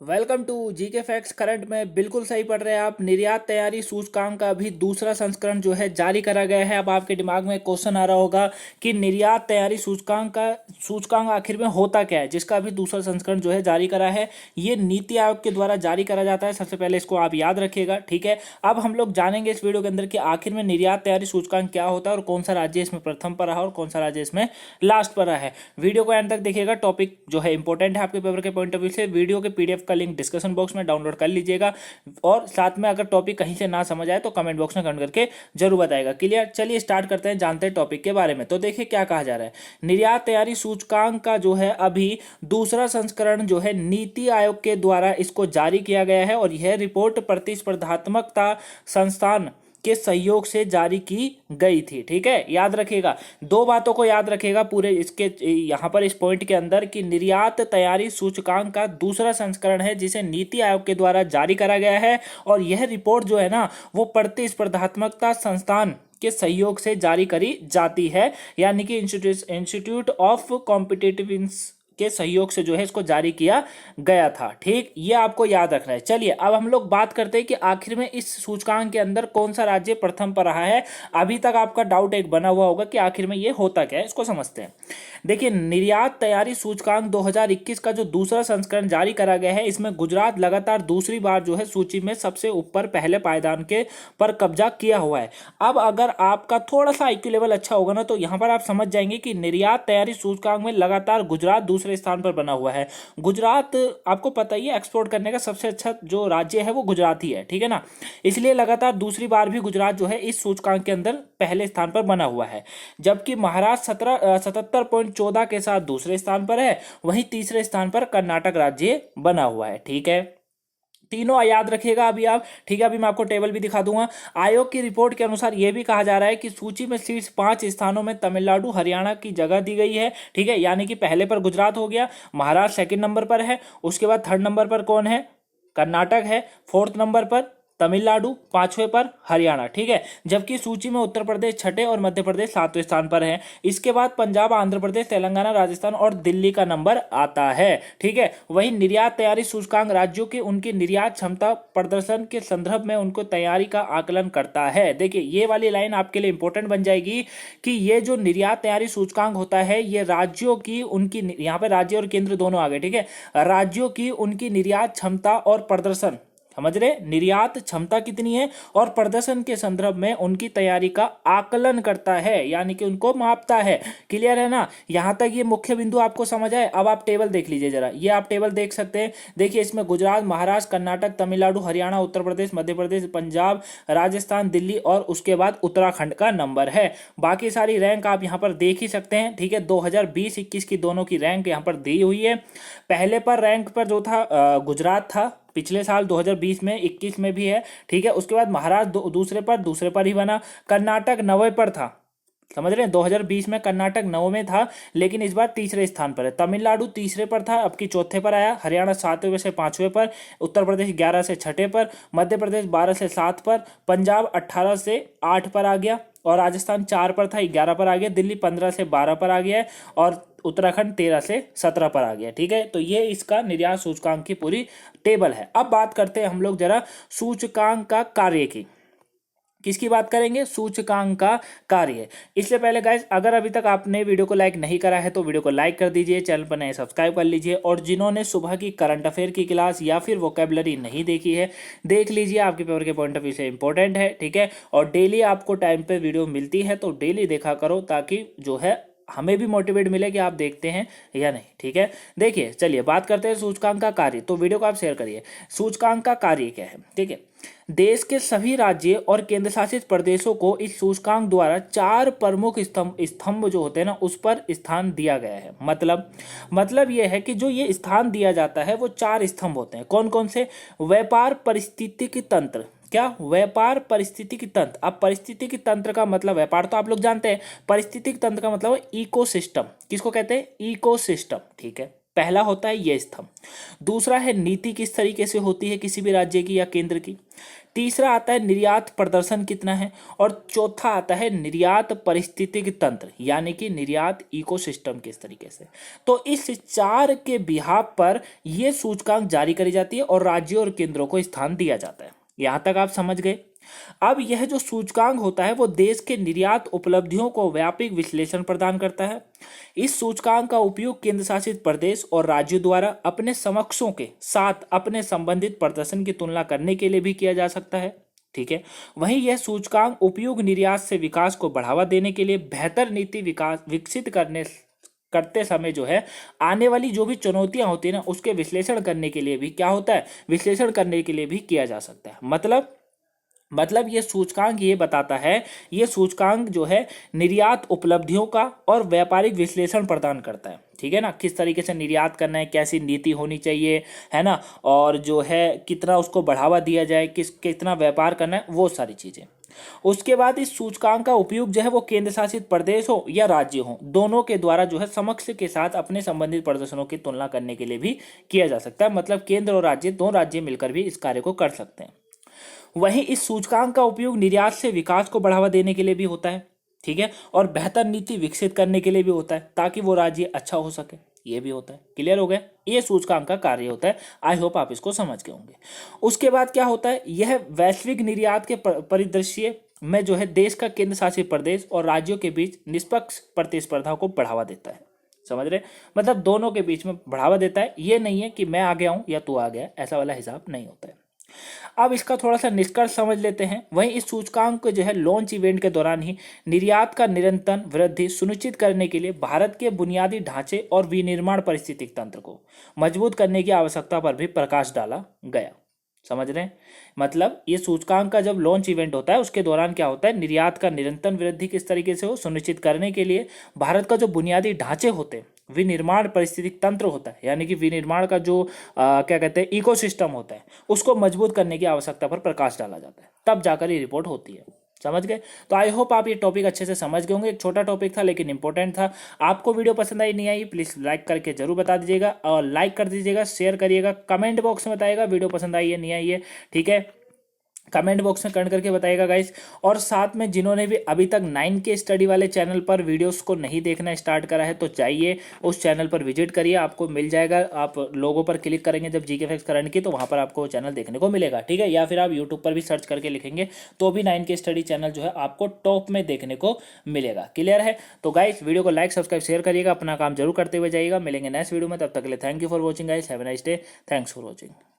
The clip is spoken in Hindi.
Welcome to GK facts current में बिल्कुल सही पढ़ रहे हैं आप। निर्यात तैयारी सूचकांक का अभी दूसरा संस्करण जो है जारी करा गया है। अब आपके दिमाग में क्वेश्चन आ रहा होगा कि निर्यात तैयारी सूचकांक आखिर में होता क्या है, जिसका अभी दूसरा संस्करण जो है जारी करा है। ये नीति आयोग के द्वारा जारी करा जाता है। सबसे पहले इसको आप याद रखिएगा, ठीक है। अब हम लोग जानेंगे इस वीडियो के अंदर कि आखिर में निर्यात तैयारी सूचकांक क्या होता है और कौन सा राज्य इसमें प्रथम पर रहा और कौन सा राज्य इसमें लास्ट पर रहा है। वीडियो को एंड तक देखिएगा। टॉपिक जो है इंपॉर्टेंट है आपके पेपर के पॉइंट ऑफ व्यू से। वीडियो के पीडीएफ का लिंक डिस्कशन बॉक्स में डाउनलोड कर लीजिएगा और साथ में अगर टॉपिक कहीं से ना समझ आए तो कमेंट बॉक्स में कमेंट करके जरूर बताएगा। क्लियर, चलिए स्टार्ट करते हैं, जानते हैं टॉपिक के बारे में। तो देखिए क्या कहा जा रहा है। निर्यात तैयारी सूचकांक का जो है अभी दूसरा संस्करण जो है नीति आयोग के द्वारा इसको जारी किया गया है और यह रिपोर्ट प्रतिस्पर्धात्मकता संस्थान के सहयोग से जारी की गई थी। ठीक है, याद रखिएगा, दो बातों को याद रखिएगा पूरे इसके यहां पर इस पॉइंट के अंदर कि निर्यात तैयारी सूचकांक का दूसरा संस्करण है जिसे नीति आयोग के द्वारा जारी करा गया है और यह रिपोर्ट जो है ना वो प्रतिस्पर्धात्मकता संस्थान के सहयोग से जारी करी जाती है, यानी कि इंस्टीट्यूट ऑफ कॉम्पिटिटिव के सहयोग से जो है इसको जारी किया गया था। ठीक, ये आपको याद रखना है। चलिए अब हम लोग बात करते हैं कि आखिर में इस सूचकांक के अंदर कौन सा राज्य प्रथम पर रहा है। अभी तक आपका डाउट एक बना हुआ होगा कि आखिर में ये होता क्या है, इसको समझते हैं। देखिए, निर्यात तैयारी सूचकांक 2021 का जो दूसरा संस्करण जारी करा गया है, इसमें गुजरात लगातार दूसरी बार जो है सूची में सबसे ऊपर पहले पायदान के पर कब्जा किया हुआ है। अब अगर आपका थोड़ा सा आईक्यू लेवल अच्छा होगा ना तो यहां पर आप समझ जाएंगे कि निर्यात तैयारी सूचकांक में लगातार गुजरात दूसरे स्थान पर बना हुआ है। गुजरात आपको पता ही है एक्सपोर्ट करने का सबसे अच्छा जो राज्य है वो गुजरात ही है, ठीक है ना। इसलिए लगातार दूसरी बार भी गुजरात जो है इस सूचकांक के अंदर पहले स्थान पर बना हुआ है। जबकि महाराष्ट्र 77.14 के साथ दूसरे स्थान पर है, वहीं तीसरे स्थान पर कर्नाटक राज्य बना हुआ है। ठीक है, तीनों याद रखिएगा अभी आप, ठीक है। अभी मैं आपको टेबल भी दिखा दूंगा। आयोग की रिपोर्ट के अनुसार यह भी कहा जा रहा है कि सूची में शीर्ष 5 स्थानों में तमिलनाडु हरियाणा की जगह दी गई है। ठीक है, यानी कि पहले पर गुजरात हो गया, महाराष्ट्र सेकंड नंबर पर है, उसके बाद थर्ड नंबर पर कौन है, कर्नाटक है, फोर्थ नंबर पर तमिलनाडु, पांचवें पर हरियाणा। ठीक है, जबकि सूची में उत्तर प्रदेश छठे और मध्य प्रदेश सातवें स्थान पर है। इसके बाद पंजाब, आंध्र प्रदेश, तेलंगाना, राजस्थान और दिल्ली का नंबर आता है। ठीक है, वही निर्यात तैयारी सूचकांक राज्यों के उनकी निर्यात क्षमता प्रदर्शन के संदर्भ में उनको तैयारी का आकलन करता है। देखिए, ये वाली लाइन आपके लिए इंपॉर्टेंट बन जाएगी कि ये जो निर्यात तैयारी सूचकांक होता है ये राज्यों की उनकी, यहाँ पे राज्य और केंद्र दोनों आ गए, ठीक है, राज्यों की उनकी निर्यात क्षमता और प्रदर्शन, समझ रहे, निर्यात क्षमता कितनी है और प्रदर्शन के संदर्भ में उनकी तैयारी का आकलन करता है, यानी कि उनको मापता है। क्लियर है ना, यहां तक ये मुख्य बिंदु आपको समझ आए। अब आप टेबल देख लीजिए जरा, ये आप टेबल देख सकते हैं। देखिए, इसमें गुजरात, महाराष्ट्र, कर्नाटक, तमिलनाडु, हरियाणा, उत्तर प्रदेश, मध्य प्रदेश, पंजाब, राजस्थान, दिल्ली और उसके बाद उत्तराखंड का नंबर है। बाकी सारी रैंक आप यहाँ पर देख ही सकते हैं। ठीक है, 2020-21 की दोनों की रैंक यहाँ पर दी हुई है। पहले पर रैंक पर जो था गुजरात था पिछले साल 2020 में, 21 में भी है। ठीक है, उसके बाद महाराष्ट्र दूसरे पर ही बना। कर्नाटक 90 पर था, समझ रहे हैं, 2020 में कर्नाटक 9 में था लेकिन इस बार तीसरे स्थान पर है। तमिलनाडु तीसरे पर था, अब की चौथे पर आया। हरियाणा 7वें से 5वें पर, उत्तर प्रदेश 11 से 6ठे पर, मध्य प्रदेश 12 से 7 पर, पंजाब 18 से 8 पर आ गया और राजस्थान 4 पर था 11 पर आ गया, दिल्ली 15 से 12 पर आ गया है और उत्तराखंड 13 से 17 पर आ गया। ठीक है, तो ये इसका निर्यात सूचकांक की पूरी टेबल है। अब बात करते हैं हम लोग जरा सूचकांक का कार्य की। किसकी बात करेंगे, सूचकांक का कार्य। इससे पहले गाइस, अगर अभी तक आपने वीडियो को लाइक नहीं करा है तो वीडियो को लाइक कर दीजिए, चैनल पर नए सब्सक्राइब कर लीजिए और जिन्होंने सुबह की करंट अफेयर की क्लास या फिर वोकेबलरी नहीं देखी है देख लीजिए, आपके पेपर के पॉइंट ऑफ व्यू से इंपॉर्टेंट है। ठीक है, और डेली आपको टाइम पे वीडियो मिलती है तो डेली देखा करो ताकि जो है हमें भी मोटिवेट मिले कि आप देखते हैं या नहीं। ठीक है, देखिए चलिए बात करते हैं सूचकांक का कार्य। तो वीडियो को आप शेयर करिए। सूचकांक का कार्य क्या है, ठीक है। देश के सभी राज्य और केंद्र शासित प्रदेशों को इस सूचकांक द्वारा 4 प्रमुख स्तंभ जो होते हैं ना उस पर स्थान दिया गया है। मतलब यह है कि जो ये स्थान दिया जाता है वो 4 स्तंभ होते हैं। कौन कौन से, व्यापार पारिस्थितिकी तंत्र, क्या, व्यापार पारिस्थितिकी तंत्र। अब पारिस्थितिकी तंत्र का मतलब, व्यापार तो आप लोग जानते हैं, पारिस्थितिकी तंत्र का मतलब इकोसिस्टम। किसको कहते हैं, इकोसिस्टम। ठीक है, पहला होता है ये स्तंभ। दूसरा है नीति किस तरीके से होती है किसी भी राज्य की या केंद्र की। तीसरा आता है निर्यात प्रदर्शन कितना है। और चौथा आता है निर्यात पारिस्थितिकी तंत्र, यानी कि निर्यात इकोसिस्टम किस तरीके से। तो इस चार के बिहाफ पर यह सूचकांक जारी करी जाती है और राज्यों और केंद्रों को स्थान दिया जाता है। यहां तक आप समझ गए। अब यह जो सूचकांक होता है वो देश के निर्यात उपलब्धियों को व्यापक विश्लेषण प्रदान करता है। इस सूचकांक का उपयोग केंद्र शासित प्रदेश और राज्यों द्वारा अपने समकक्षों के साथ अपने संबंधित प्रदर्शन की तुलना करने के लिए भी किया जा सकता है। ठीक है। वहीं यह सूचकांक उपयोग निर्यात से विकास को बढ़ावा देने के लिए बेहतर नीति विकसित करते समय जो है आने वाली जो भी चुनौतियां होती है ना उसके विश्लेषण करने के लिए भी क्या होता है, विश्लेषण करने के लिए भी किया जा सकता है। मतलब ये सूचकांक ये बताता है, ये सूचकांक जो है निर्यात उपलब्धियों का और व्यापारिक विश्लेषण प्रदान करता है। ठीक है ना, किस तरीके से निर्यात करना है, कैसी नीति होनी चाहिए, है ना, और जो है कितना उसको बढ़ावा दिया जाए, कितना व्यापार करना है, वो सारी चीजें। उसके बाद इस सूचकांक का उपयोग जो है वो केंद्र शासित प्रदेश हो या राज्य हो, दोनों के द्वारा जो है समकक्ष के साथ अपने संबंधित प्रदर्शनों की तुलना करने के लिए भी किया जा सकता है। मतलब केंद्र और राज्य, दो राज्य मिलकर भी इस कार्य को कर सकते हैं। वहीं इस सूचकांक का उपयोग निर्यात से विकास को बढ़ावा देने के लिए भी होता है। ठीक है, और बेहतर नीति विकसित करने के लिए भी होता है ताकि वो राज्य अच्छा हो सके, ये भी होता है। क्लियर हो गया, ये सूचकांक का कार्य होता है। आई होप आप इसको समझ गए होंगे। उसके बाद क्या होता है, यह वैश्विक निर्यात के परिदृश्य में जो है देश का केंद्र शासित प्रदेश और राज्यों के बीच निष्पक्ष प्रतिस्पर्धा को बढ़ावा देता है। समझ रहे, मतलब दोनों के बीच में बढ़ावा देता है। ये नहीं है कि मैं आ गया हूं या तू आ गया, ऐसा वाला हिसाब नहीं होता है। अब इसका थोड़ा सा निष्कर्ष समझ लेते हैं। वहीं इस सूचकांक को जो है लॉन्च इवेंट के दौरान ही निर्यात का निरंतर वृद्धि सुनिश्चित करने के लिए भारत के बुनियादी ढांचे और विनिर्माण पारिस्थितिकी तंत्र को मजबूत करने की आवश्यकता पर भी प्रकाश डाला गया। समझ रहे हैं, मतलब ये सूचकांक का जब लॉन्च इवेंट होता है उसके दौरान क्या होता है, निर्यात का निरंतर वृद्धि किस तरीके से हो सुनिश्चित करने के लिए भारत का जो बुनियादी ढांचे होते हैं, विनिर्माण पारिस्थितिकी तंत्र होता है, यानी कि विनिर्माण का जो क्या कहते हैं इकोसिस्टम होता है, उसको मजबूत करने की आवश्यकता पर प्रकाश डाला जाता है, तब जाकर ये रिपोर्ट होती है। समझ गए। तो आई होप आप ये टॉपिक अच्छे से समझ गए होंगे। एक छोटा टॉपिक था लेकिन इंपॉर्टेंट था। आपको वीडियो पसंद आई नहीं आई प्लीज़ लाइक करके जरूर बता दीजिएगा, और लाइक कर दीजिएगा, शेयर करिएगा, कमेंट बॉक्स में बताइएगा वीडियो पसंद आई है नहीं आई है। ठीक है, कमेंट बॉक्स में कमेंट करके बताइएगा गाइस। और साथ में जिन्होंने भी अभी तक 9K स्टडी वाले चैनल पर वीडियोस को नहीं देखना स्टार्ट करा है तो चाहिए उस चैनल पर विजिट करिए, आपको मिल जाएगा। आप लोगों पर क्लिक करेंगे जब जीके फैक्ट्स करंट की तो वहाँ पर आपको चैनल देखने को मिलेगा। ठीक है, या फिर आप यूट्यूब पर भी सर्च करके लिखेंगे तो भी 9K स्टडी चैनल जो है आपको टॉप में देखने को मिलेगा। क्लियर है, तो गाइस वीडियो को लाइक सब्सक्राइब शेयर करिएगा, अपना काम जरूर करते हुए जाइएगा। मिलेंगे नेक्स्ट वीडियो में, तब तक के लिए thank you for watching guys, have a nice day, thanks for watching.